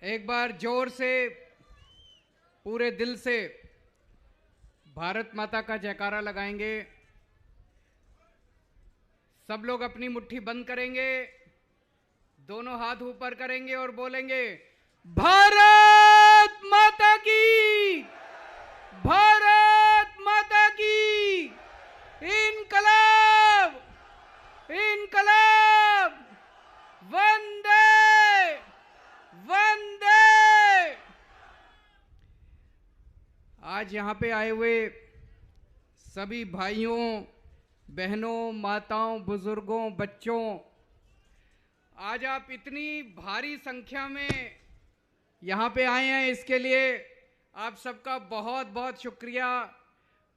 एक बार जोर से पूरे दिल से भारत माता का जयकारा लगाएंगे। सब लोग अपनी मुट्ठी बंद करेंगे, दोनों हाथ ऊपर करेंगे और बोलेंगे, भारत माता की, भारत माता की, इनकलाब, इनकलाब, वंदे वंदे। आज यहां पे आए हुए सभी भाइयों बहनों, माताओं, बुजुर्गों, बच्चों, आज आप इतनी भारी संख्या में यहाँ पे आए हैं, इसके लिए आप सबका बहुत बहुत शुक्रिया,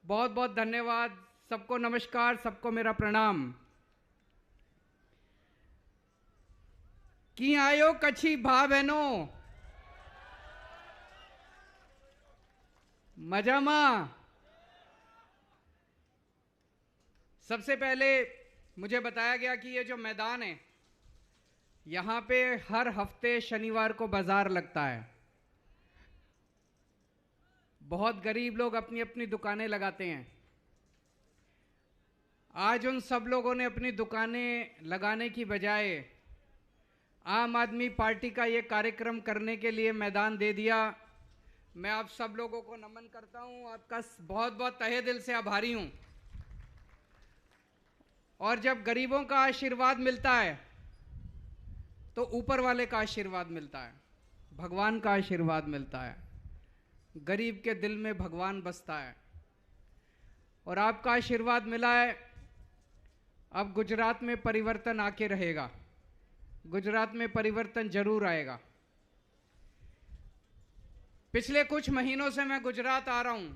बहुत बहुत धन्यवाद। सबको नमस्कार, सबको मेरा प्रणाम। की आयो कच्छी भा बहनों, मजामा। सबसे पहले मुझे बताया गया कि ये जो मैदान है, यहाँ पे हर हफ्ते शनिवार को बाजार लगता है। बहुत गरीब लोग अपनी अपनी दुकानें लगाते हैं। आज उन सब लोगों ने अपनी दुकानें लगाने की बजाय आम आदमी पार्टी का ये कार्यक्रम करने के लिए मैदान दे दिया। मैं आप सब लोगों को नमन करता हूं, आपका बहुत बहुत तहे दिल से आभारी हूं। और जब गरीबों का आशीर्वाद मिलता है तो ऊपर वाले का आशीर्वाद मिलता है, भगवान का आशीर्वाद मिलता है। गरीब के दिल में भगवान बसता है और आपका आशीर्वाद मिला है। अब गुजरात में परिवर्तन आके रहेगा, गुजरात में परिवर्तन जरूर आएगा। पिछले कुछ महीनों से मैं गुजरात आ रहा हूं,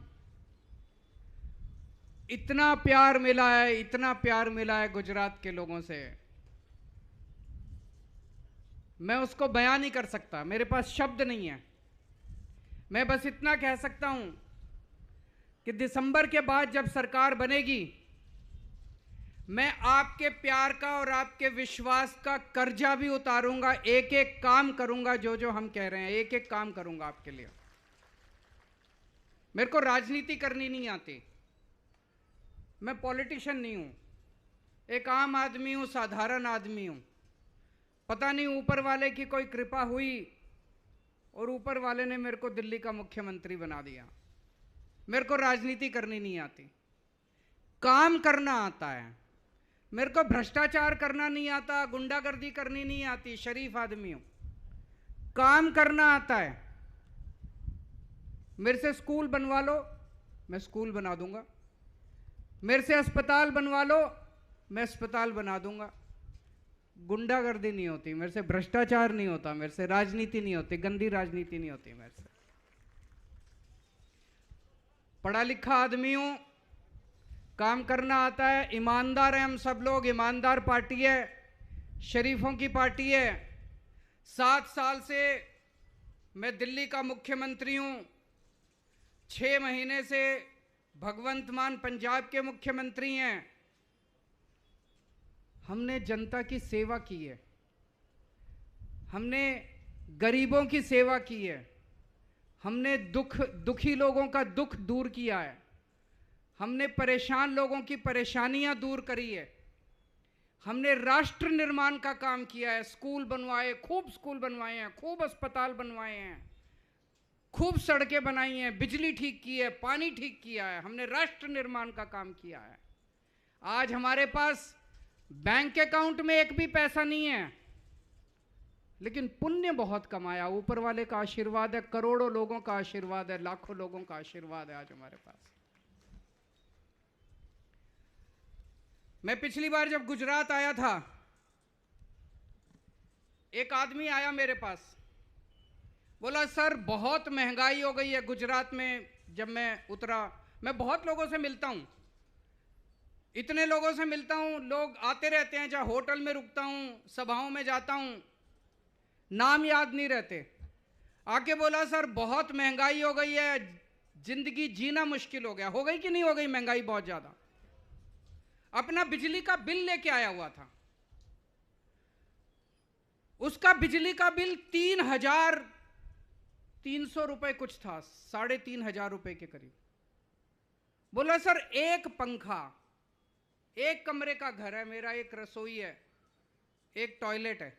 इतना प्यार मिला है, इतना प्यार मिला है गुजरात के लोगों से, मैं उसको बयान नहीं कर सकता, मेरे पास शब्द नहीं है। मैं बस इतना कह सकता हूं कि दिसंबर के बाद जब सरकार बनेगी, मैं आपके प्यार का और आपके विश्वास का कर्जा भी उतारूंगा। एक एक काम करूंगा, जो जो हम कह रहे हैं, एक एक काम करूंगा आपके लिए। मेरे को राजनीति करनी नहीं आती, मैं पॉलिटिशियन नहीं हूं, एक आम आदमी हूं, साधारण आदमी हूं। पता नहीं ऊपर वाले की कोई कृपा हुई और ऊपर वाले ने मेरे को दिल्ली का मुख्यमंत्री बना दिया। मेरे को राजनीति करनी नहीं आती, काम करना आता है। मेरे को भ्रष्टाचार करना नहीं आता, गुंडागर्दी करनी नहीं आती, शरीफ आदमी हूं। काम करना आता है। मेरे से स्कूल बनवा लो, मैं स्कूल बना दूंगा। मेरे से अस्पताल बनवा लो, मैं अस्पताल बना दूंगा। गुंडागर्दी नहीं होती मेरे से, भ्रष्टाचार नहीं होता मेरे से, राजनीति नहीं होती, गंदी राजनीति नहीं होती मेरे से। पढ़ा लिखा आदमी हूं, काम करना आता है, ईमानदार हैं हम सब लोग। ईमानदार पार्टी है, शरीफों की पार्टी है। 7 साल से मैं दिल्ली का मुख्यमंत्री हूं। 6 महीने से भगवंत मान पंजाब के मुख्यमंत्री हैं। हमने जनता की सेवा की है, हमने गरीबों की सेवा की है, हमने दुखी लोगों का दुख दूर किया है, हमने परेशान लोगों की परेशानियां दूर करी है, हमने राष्ट्र निर्माण का काम किया है। स्कूल बनवाए, खूब स्कूल बनवाए हैं, खूब अस्पताल बनवाए हैं, खूब सड़कें बनाई हैं, बिजली ठीक की है, पानी ठीक किया है। हमने राष्ट्र निर्माण का काम किया है। आज हमारे पास बैंक अकाउंट में एक भी पैसा नहीं है, लेकिन पुण्य बहुत कमाया। ऊपर वाले का आशीर्वाद है, करोड़ों लोगों का आशीर्वाद है, लाखों लोगों का आशीर्वाद है आज हमारे पास। मैं पिछली बार जब गुजरात आया था, एक आदमी आया मेरे पास, बोला सर बहुत महंगाई हो गई है गुजरात में। जब मैं उतरा, मैं बहुत लोगों से मिलता हूं, इतने लोगों से मिलता हूं, लोग आते रहते हैं, जहां होटल में रुकता हूं, सभाओं में जाता हूं, नाम याद नहीं रहते। आके बोला सर बहुत महंगाई हो गई है, जिंदगी जीना मुश्किल हो गया। हो गई कि नहीं हो गई महंगाई बहुत ज्यादा? अपना बिजली का बिल लेके आया हुआ था, उसका बिजली का बिल 3,000 300 रुपए कुछ था, 3,500 रुपए के करीब। बोला सर एक पंखा, एक कमरे का घर है मेरा, एक रसोई है, एक टॉयलेट है,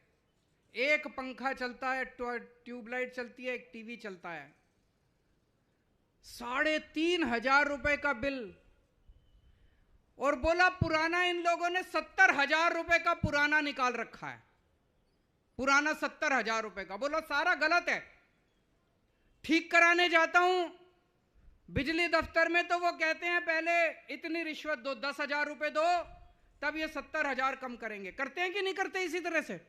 एक पंखा चलता है, ट्यूबलाइट चलती है, एक टीवी चलता है, 3,500 रुपए का बिल। और बोला पुराना इन लोगों ने 70,000 रुपए का पुराना निकाल रखा है, पुराना 70,000 रुपए का। बोला सारा गलत है। ठीक कराने जाता हूं बिजली दफ्तर में तो वो कहते हैं पहले इतनी रिश्वत दो, 10,000 रुपए दो, तब ये 70,000 कम करेंगे। करते हैं कि नहीं करते? इसी तरह से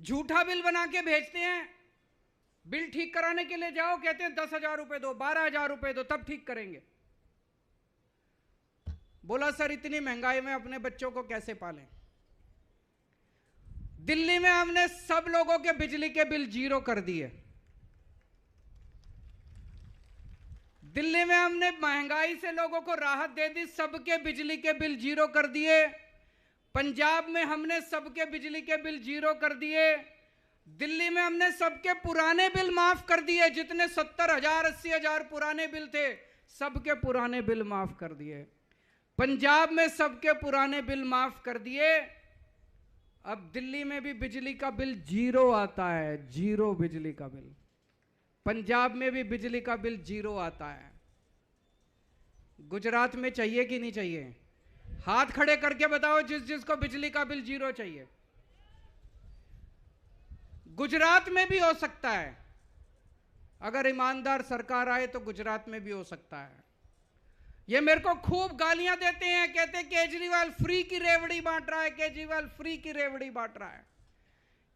झूठा बिल बना के भेजते हैं। बिल ठीक कराने के लिए जाओ, कहते हैं 10,000 रुपए दो, 12,000 रुपए दो, तब ठीक करेंगे। बोला सर इतनी महंगाई में अपने बच्चों को कैसे पालें? दिल्ली में हमने सब लोगों के बिजली के बिल 0 कर दिए। दिल्ली में हमने महंगाई से लोगों को राहत दे दी, सबके बिजली के बिल 0 कर दिए। पंजाब में हमने सबके बिजली के बिल 0 कर दिए। दिल्ली में हमने सबके पुराने बिल माफ कर दिए, जितने 70,000 80,000 पुराने बिल थे, सबके पुराने बिल माफ कर दिए। पंजाब में सबके पुराने बिल माफ कर दिए। अब दिल्ली में भी बिजली का बिल 0 आता है, 0 बिजली का बिल। पंजाब में भी बिजली का बिल 0 आता है। गुजरात में चाहिए कि नहीं चाहिए? हाथ खड़े करके बताओ जिस जिसको बिजली का बिल 0 चाहिए। गुजरात में भी हो सकता है, अगर ईमानदार सरकार आए तो गुजरात में भी हो सकता है। ये मेरे को खूब गालियां देते हैं, कहते हैं केजरीवाल फ्री की रेवड़ी बांट रहा है, केजरीवाल फ्री की रेवड़ी बांट रहा है।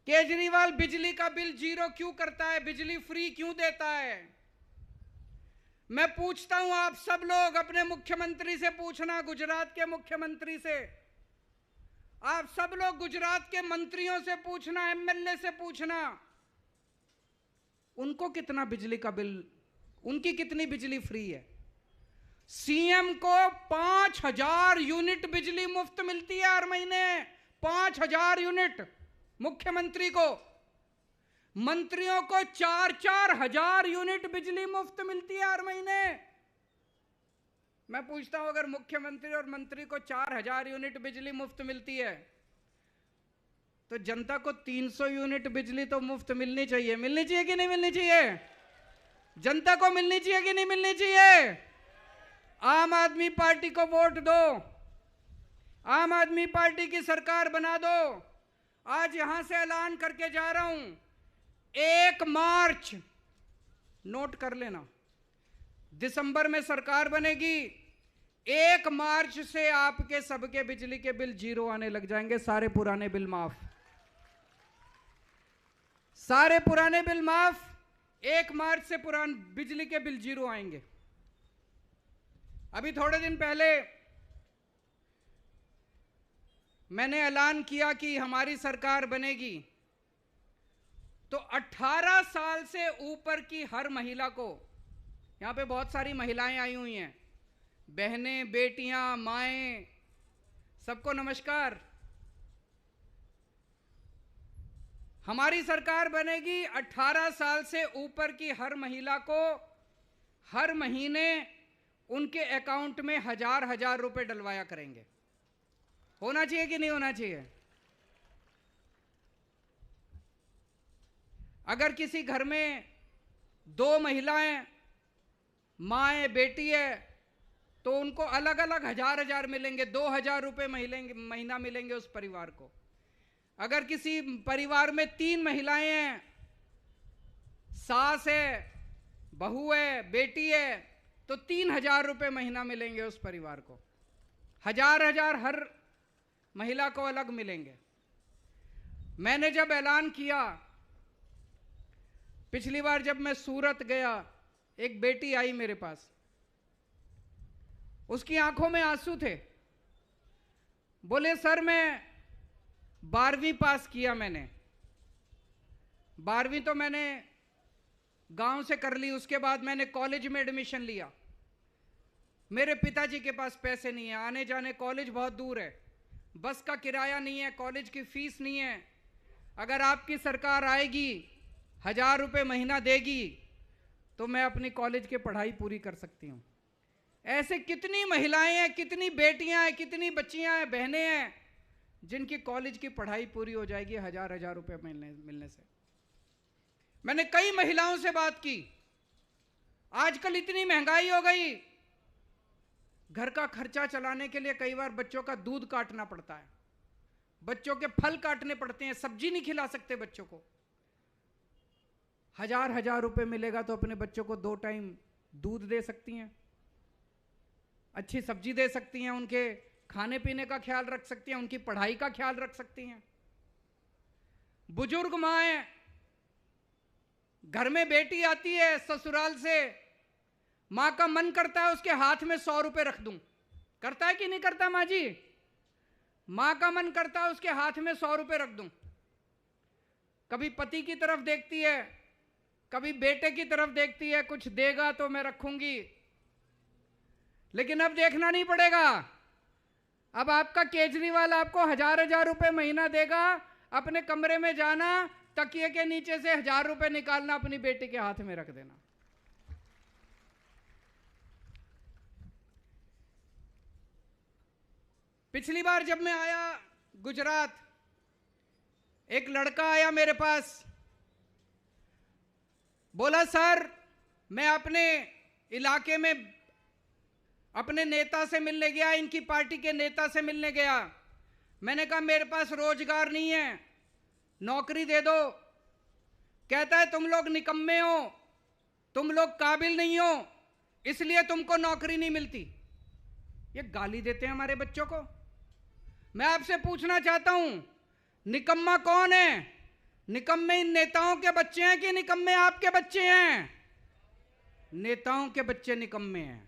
केजरीवाल बिजली का बिल 0 क्यों करता है, बिजली फ्री क्यों देता है? मैं पूछता हूं आप सब लोग, अपने मुख्यमंत्री से पूछना, गुजरात के मुख्यमंत्री से, आप सब लोग गुजरात के मंत्रियों से पूछना, एमएलए से पूछना, उनको कितना बिजली का बिल, उनकी कितनी बिजली फ्री है। सीएम को 5,000 यूनिट बिजली मुफ्त मिलती है हर महीने, 5,000 यूनिट मुख्यमंत्री को। मंत्रियों को 4-4 हजार यूनिट बिजली मुफ्त मिलती है हर महीने। मैं पूछता हूं अगर मुख्यमंत्री और मंत्री को 4,000 यूनिट बिजली मुफ्त मिलती है तो जनता को 300 यूनिट बिजली तो मुफ्त मिलनी चाहिए। मिलनी चाहिए कि नहीं मिलनी चाहिए? जनता को मिलनी चाहिए कि नहीं मिलनी चाहिए? आम आदमी पार्टी को वोट दो, आम आदमी पार्टी की सरकार बना दो। आज यहां से ऐलान करके जा रहा हूं, 1 मार्च नोट कर लेना, दिसंबर में सरकार बनेगी, 1 मार्च से आपके सबके बिजली के बिल 0 आने लग जाएंगे। सारे पुराने बिल माफ, सारे पुराने बिल माफ। 1 मार्च से पुराने बिजली के बिल 0 आएंगे। अभी थोड़े दिन पहले मैंने ऐलान किया कि हमारी सरकार बनेगी तो 18 साल से ऊपर की हर महिला को, यहां पे बहुत सारी महिलाएं आई हुई हैं, बहनें, बेटियां, माएं, सबको नमस्कार। हमारी सरकार बनेगी, 18 साल से ऊपर की हर महिला को हर महीने उनके अकाउंट में 1,000 रुपए डलवाया करेंगे। होना चाहिए कि नहीं होना चाहिए? अगर किसी घर में 2 महिलाएं, माँ है, बेटी है, तो उनको अलग अलग 1,000 मिलेंगे, 2,000 रुपए महीना मिलेंगे उस परिवार को। अगर किसी परिवार में 3 महिलाएं हैं, सास है, बहू है, बेटी है, तो 3,000 रुपए महीना मिलेंगे उस परिवार को। 1,000 हर महिला को अलग मिलेंगे। मैंने जब ऐलान किया, पिछली बार जब मैं सूरत गया, एक बेटी आई मेरे पास, उसकी आंखों में आंसू थे। बोले सर मैं 12वीं पास किया, मैंने 12वीं तो मैंने गांव से कर ली, उसके बाद मैंने कॉलेज में एडमिशन लिया। मेरे पिताजी के पास पैसे नहीं है, आने जाने, कॉलेज बहुत दूर है, बस का किराया नहीं है, कॉलेज की फीस नहीं है। अगर आपकी सरकार आएगी, 1,000 रुपये महीना देगी तो मैं अपनी कॉलेज की पढ़ाई पूरी कर सकती हूँ। ऐसे कितनी महिलाएं हैं, कितनी बेटियां हैं, कितनी बच्चियां हैं, बहनें हैं जिनकी कॉलेज की पढ़ाई पूरी हो जाएगी 1,000 रुपये मिलने से। मैंने कई महिलाओं से बात की। आजकल इतनी महंगाई हो गई, घर का खर्चा चलाने के लिए कई बार बच्चों का दूध काटना पड़ता है, बच्चों के फल काटने पड़ते हैं, सब्जी नहीं खिला सकते बच्चों को। 1,000 रुपये मिलेगा तो अपने बच्चों को 2 टाइम दूध दे सकती हैं, अच्छी सब्जी दे सकती हैं, उनके खाने पीने का ख्याल रख सकती हैं, उनकी पढ़ाई का ख्याल रख सकती हैं। बुजुर्ग माएं, घर में बेटी आती है ससुराल से, मां का मन करता है उसके हाथ में 100 रुपए रख दूं। करता है कि नहीं करता मां जी? मां का मन करता है उसके हाथ में 100 रुपए रख दूं। कभी पति की तरफ देखती है, कभी बेटे की तरफ देखती है, कुछ देगा तो मैं रखूंगी। लेकिन अब देखना नहीं पड़ेगा, अब आपका केजरीवाल आपको 1,000 रुपए महीना देगा, अपने कमरे में जाना, तकिए के नीचे से 1,000 रुपए निकालना, अपनी बेटी के हाथ में रख देना। पिछली बार जब मैं आया गुजरात, एक लड़का आया मेरे पास, बोला सर मैं अपने इलाके में अपने नेता से मिलने गया, इनकी पार्टी के नेता से मिलने गया। मैंने कहा मेरे पास रोजगार नहीं है, नौकरी दे दो। कहता है तुम लोग निकम्मे हो, तुम लोग काबिल नहीं हो, इसलिए तुमको नौकरी नहीं मिलती। ये गाली देते हैं हमारे बच्चों को। मैं आपसे पूछना चाहता हूं, निकम्मा कौन है? निकम्मे इन नेताओं के बच्चे हैं कि निकम्मे आपके बच्चे हैं? नेताओं के बच्चे निकम्मे हैं।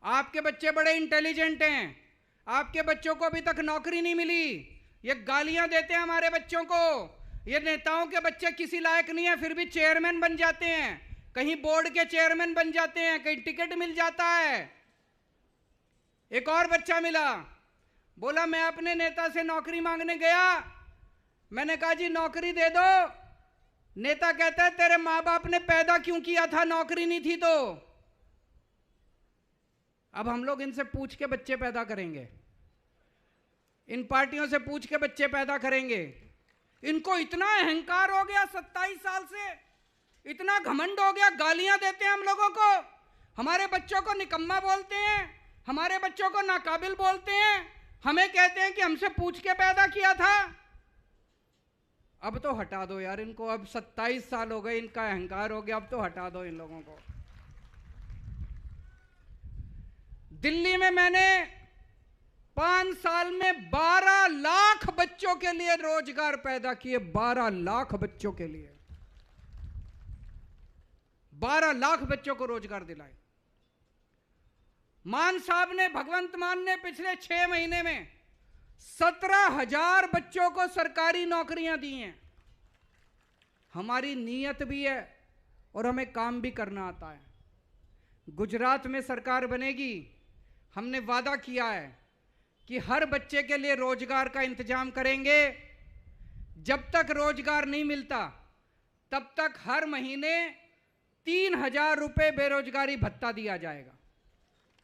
आपके बच्चे बड़े इंटेलिजेंट हैं, आपके बच्चों को अभी तक नौकरी नहीं मिली। ये गालियां देते हैं हमारे बच्चों को। ये नेताओं के बच्चे किसी लायक नहीं है, फिर भी चेयरमैन बन जाते हैं, कहीं बोर्ड के चेयरमैन बन जाते हैं, कहीं टिकट मिल जाता है। एक और बच्चा मिला, बोला मैं अपने नेता से नौकरी मांगने गया। मैंने कहा जी नौकरी दे दो। नेता कहता है तेरे माँ बाप ने पैदा क्यों किया था, नौकरी नहीं थी तो। अब हम लोग इनसे पूछ के बच्चे पैदा करेंगे, इन पार्टियों से पूछ के बच्चे पैदा करेंगे। इनको इतना अहंकार हो गया 27 साल से, इतना घमंड हो गया, गालियां देते हैं हम लोगों को, हमारे बच्चों को निकम्मा बोलते हैं, हमारे बच्चों को नाकाबिल बोलते हैं, हमें कहते हैं कि हमसे पूछ के पैदा किया था। अब तो हटा दो यार इनको, अब 27 साल हो गए, इनका अहंकार हो गया, अब तो हटा दो इन लोगों को। दिल्ली में मैंने 5 साल में 12 लाख बच्चों के लिए रोजगार पैदा किए, 12 लाख बच्चों के लिए, 12 लाख बच्चों को रोजगार दिलाए। मान साहब ने, भगवंत मान ने पिछले 6 महीने में 17,000 बच्चों को सरकारी नौकरियां दी हैं। हमारी नीयत भी है और हमें काम भी करना आता है। गुजरात में सरकार बनेगी, हमने वादा किया है कि हर बच्चे के लिए रोजगार का इंतजाम करेंगे। जब तक रोजगार नहीं मिलता तब तक हर महीने 3,000 रुपए बेरोजगारी भत्ता दिया जाएगा।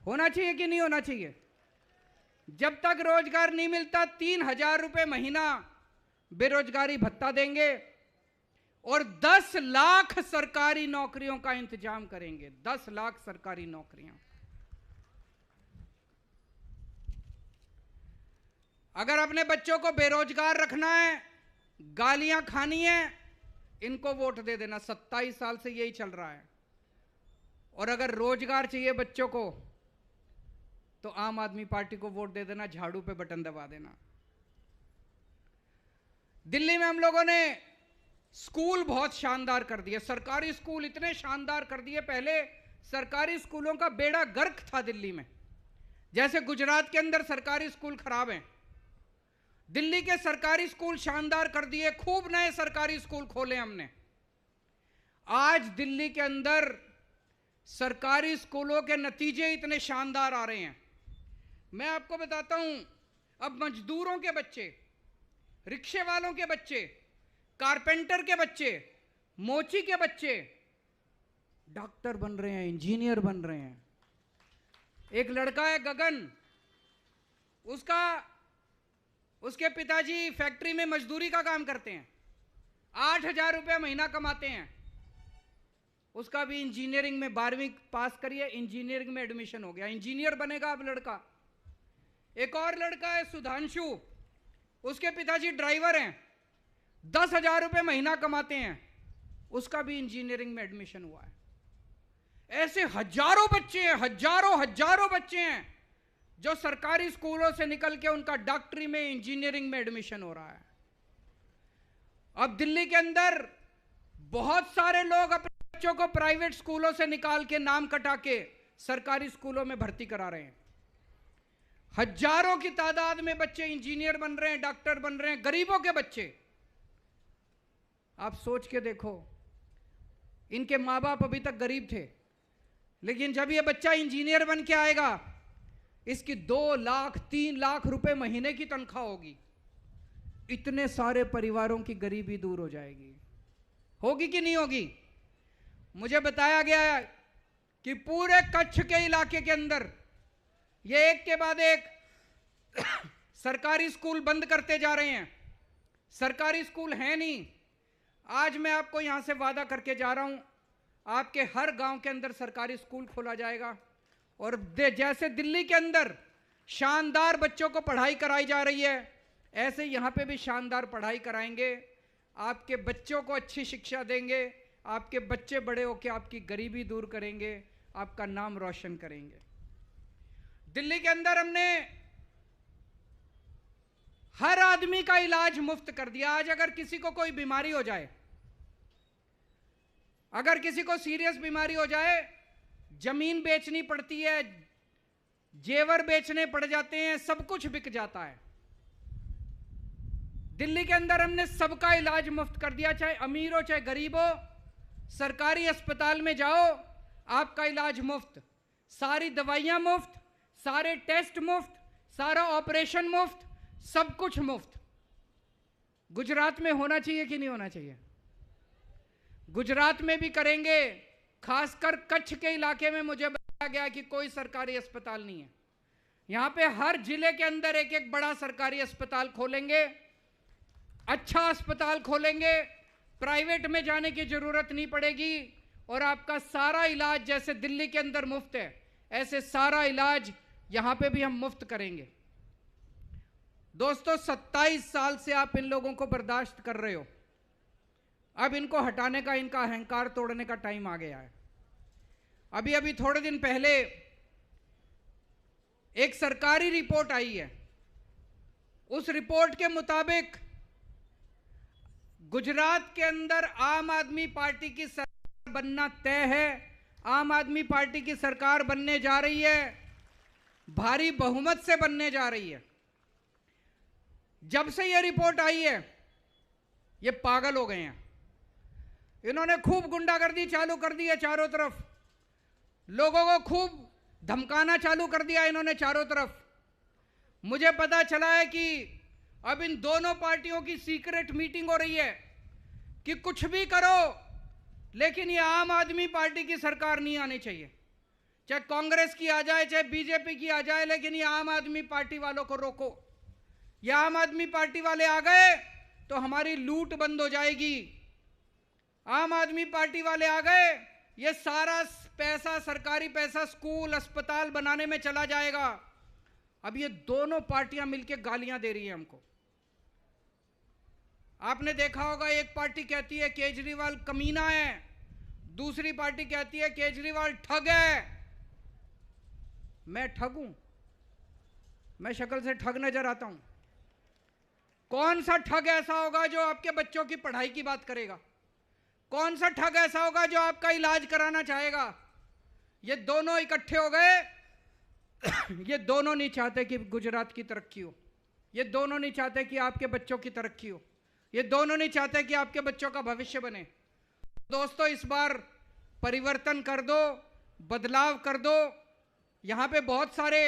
होना चाहिए कि नहीं होना चाहिए? जब तक रोजगार नहीं मिलता 3,000 रुपए महीना बेरोजगारी भत्ता देंगे और 10 लाख सरकारी नौकरियों का इंतजाम करेंगे। 10 लाख सरकारी नौकरियां। अगर अपने बच्चों को बेरोजगार रखना है, गालियां खानी है, इनको वोट दे देना। 27 साल से यही चल रहा है। और अगर रोजगार चाहिए बच्चों को तो आम आदमी पार्टी को वोट दे देना, झाड़ू पे बटन दबा देना। दिल्ली में हम लोगों ने स्कूल बहुत शानदार कर दिए, सरकारी स्कूल इतने शानदार कर दिए। पहले सरकारी स्कूलों का बेड़ा गर्क था दिल्ली में, जैसे गुजरात के अंदर सरकारी स्कूल खराब हैं, दिल्ली के सरकारी स्कूल शानदार कर दिए। खूब नए सरकारी स्कूल खोले हमने। आज दिल्ली के अंदर सरकारी स्कूलों के नतीजे इतने शानदार आ रहे हैं। मैं आपको बताता हूं, अब मजदूरों के बच्चे, रिक्शे वालों के बच्चे, कारपेंटर के बच्चे, मोची के बच्चे डॉक्टर बन रहे हैं, इंजीनियर बन रहे हैं। एक लड़का है गगन, उसके पिताजी फैक्ट्री में मजदूरी का काम करते हैं, 8,000 रुपये महीना कमाते हैं। उसका भी इंजीनियरिंग में 12वीं पास करिए, इंजीनियरिंग में एडमिशन हो गया, इंजीनियर बनेगा अब लड़का। एक और लड़का है सुधांशु, उसके पिताजी ड्राइवर हैं, 10,000 रुपये महीना कमाते हैं, उसका भी इंजीनियरिंग में एडमिशन हुआ है। ऐसे हजारों बच्चे हैं, हजारों बच्चे हैं जो सरकारी स्कूलों से निकल के उनका डॉक्टरी में, इंजीनियरिंग में एडमिशन हो रहा है। अब दिल्ली के अंदर बहुत सारे लोग अपने बच्चों को प्राइवेट स्कूलों से निकाल के, नाम कटा के सरकारी स्कूलों में भर्ती करा रहे हैं। हजारों की तादाद में बच्चे इंजीनियर बन रहे हैं, डॉक्टर बन रहे हैं, गरीबों के बच्चे। आप सोच के देखो, इनके माँ बाप अभी तक गरीब थे, लेकिन जब ये बच्चा इंजीनियर बन के आएगा, इसकी 2 लाख 3 लाख रुपए महीने की तनख्वाह होगी। इतने सारे परिवारों की गरीबी दूर हो जाएगी। होगी कि नहीं होगी? मुझे बताया गया है कि पूरे कच्छ के इलाके के अंदर ये एक के बाद एक सरकारी स्कूल बंद करते जा रहे हैं। सरकारी स्कूल है नहीं। आज मैं आपको यहां से वादा करके जा रहा हूं, आपके हर गांव के अंदर सरकारी स्कूल खोला जाएगा। और जैसे दिल्ली के अंदर शानदार बच्चों को पढ़ाई कराई जा रही है, ऐसे यहां पे भी शानदार पढ़ाई कराएंगे। आपके बच्चों को अच्छी शिक्षा देंगे, आपके बच्चे बड़े होकर आपकी गरीबी दूर करेंगे, आपका नाम रोशन करेंगे। दिल्ली के अंदर हमने हर आदमी का इलाज मुफ्त कर दिया। आज अगर किसी को कोई बीमारी हो जाए, अगर किसी को सीरियस बीमारी हो जाए, जमीन बेचनी पड़ती है, जेवर बेचने पड़ जाते हैं, सब कुछ बिक जाता है। दिल्ली के अंदर हमने सबका इलाज मुफ्त कर दिया, चाहे अमीर हो चाहे गरीब हो। सरकारी अस्पताल में जाओ, आपका इलाज मुफ्त, सारी दवाइयां मुफ्त, सारे टेस्ट मुफ्त, सारा ऑपरेशन मुफ्त, सब कुछ मुफ्त। गुजरात में होना चाहिए कि नहीं होना चाहिए? गुजरात में भी करेंगे। खासकर कच्छ के इलाके में मुझे बताया गया कि कोई सरकारी अस्पताल नहीं है। यहां पे हर जिले के अंदर एक एक बड़ा सरकारी अस्पताल खोलेंगे, अच्छा अस्पताल खोलेंगे, प्राइवेट में जाने की जरूरत नहीं पड़ेगी। और आपका सारा इलाज जैसे दिल्ली के अंदर मुफ्त है, ऐसे सारा इलाज यहां पे भी हम मुफ्त करेंगे। दोस्तों, 27 साल से आप इन लोगों को बर्दाश्त कर रहे हो। अब इनको हटाने का, इनका अहंकार तोड़ने का टाइम आ गया है। अभी थोड़े दिन पहले एक सरकारी रिपोर्ट आई है। उस रिपोर्ट के मुताबिक गुजरात के अंदर आम आदमी पार्टी की सरकार बनना तय है। आम आदमी पार्टी की सरकार बनने जा रही है, भारी बहुमत से बनने जा रही है। जब से यह रिपोर्ट आई है, ये पागल हो गए हैं। इन्होंने खूब गुंडागर्दी चालू कर दी है चारों तरफ, लोगों को खूब धमकाना चालू कर दिया इन्होंने चारों तरफ। मुझे पता चला है कि अब इन दोनों पार्टियों की सीक्रेट मीटिंग हो रही है कि कुछ भी करो, लेकिन ये आम आदमी पार्टी की सरकार नहीं आनी चाहिए। चाहे कांग्रेस की आ जाए, चाहे बीजेपी की आ जाए, लेकिन ये आम आदमी पार्टी वालों को रोको। ये आम आदमी पार्टी वाले आ गए तो हमारी लूट बंद हो जाएगी। आम आदमी पार्टी वाले आ गए, ये सारा पैसा, सरकारी पैसा स्कूल अस्पताल बनाने में चला जाएगा। अब ये दोनों पार्टियां मिलकर गालियां दे रही हैं हमको। आपने देखा होगा, एक पार्टी कहती है केजरीवाल कमीना है, दूसरी पार्टी कहती है केजरीवाल ठग है। मैं ठग हूं? मैं शक्ल से ठग नजर आता हूं? कौन सा ठग ऐसा होगा जो आपके बच्चों की पढ़ाई की बात करेगा? कौन सा ठग ऐसा होगा जो आपका इलाज कराना चाहेगा? ये दोनों इकट्ठे हो गए। ये दोनों नहीं चाहते कि गुजरात की तरक्की हो, ये दोनों नहीं चाहते कि आपके बच्चों की तरक्की हो, ये दोनों नहीं चाहते कि आपके बच्चों का भविष्य बने। दोस्तों, इस बार परिवर्तन कर दो, बदलाव कर दो। यहां पे बहुत सारे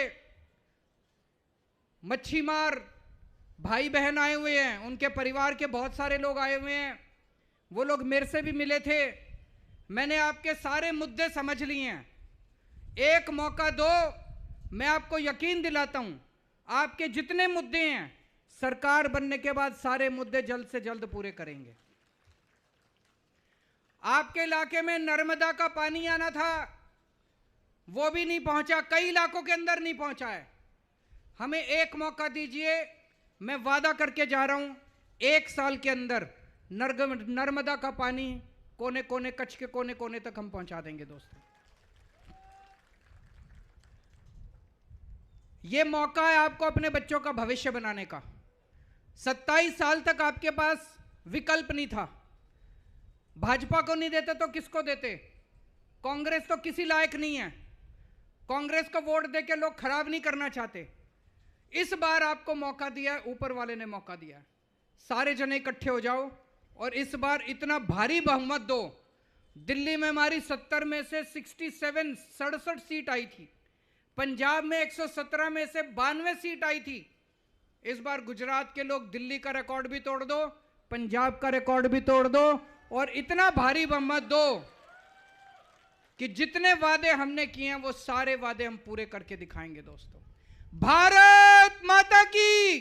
मच्छीमार भाई बहन आए हुए हैं, उनके परिवार के बहुत सारे लोग आए हुए हैं। वो लोग मेरे से भी मिले थे। मैंने आपके सारे मुद्दे समझ लिए हैं। एक मौका दो, मैं आपको यकीन दिलाता हूं, आपके जितने मुद्दे हैं सरकार बनने के बाद सारे मुद्दे जल्द से जल्द पूरे करेंगे। आपके इलाके में नर्मदा का पानी आना था, वो भी नहीं पहुंचा, कई इलाकों के अंदर नहीं पहुंचा है। हमें एक मौका दीजिए, मैं वादा करके जा रहा हूं, 1 साल के अंदर नर्मदा का पानी कोने कोने, कच्छ के कोने कोने तक हम पहुंचा देंगे। दोस्तों, यह मौका है आपको अपने बच्चों का भविष्य बनाने का। 27 साल तक आपके पास विकल्प नहीं था। भाजपा को नहीं देते तो किसको देते? कांग्रेस तो किसी लायक नहीं है। कांग्रेस को वोट देके लोग खराब नहीं करना चाहते। इस बार आपको मौका दिया है, ऊपर वाले ने मौका दिया है। सारे जने इकट्ठे हो जाओ और इस बार इतना भारी बहुमत दो। दिल्ली में हमारी 70 में से 67 सीट आई थी, पंजाब में 117 में से 92 सीट आई थी। इस बार गुजरात के लोग दिल्ली का रिकॉर्ड भी तोड़ दो, पंजाब का रिकॉर्ड भी तोड़ दो और इतना भारी बहुमत दो कि जितने वादे हमने किए हैं वो सारे वादे हम पूरे करके दिखाएंगे। दोस्तों, भारत माता की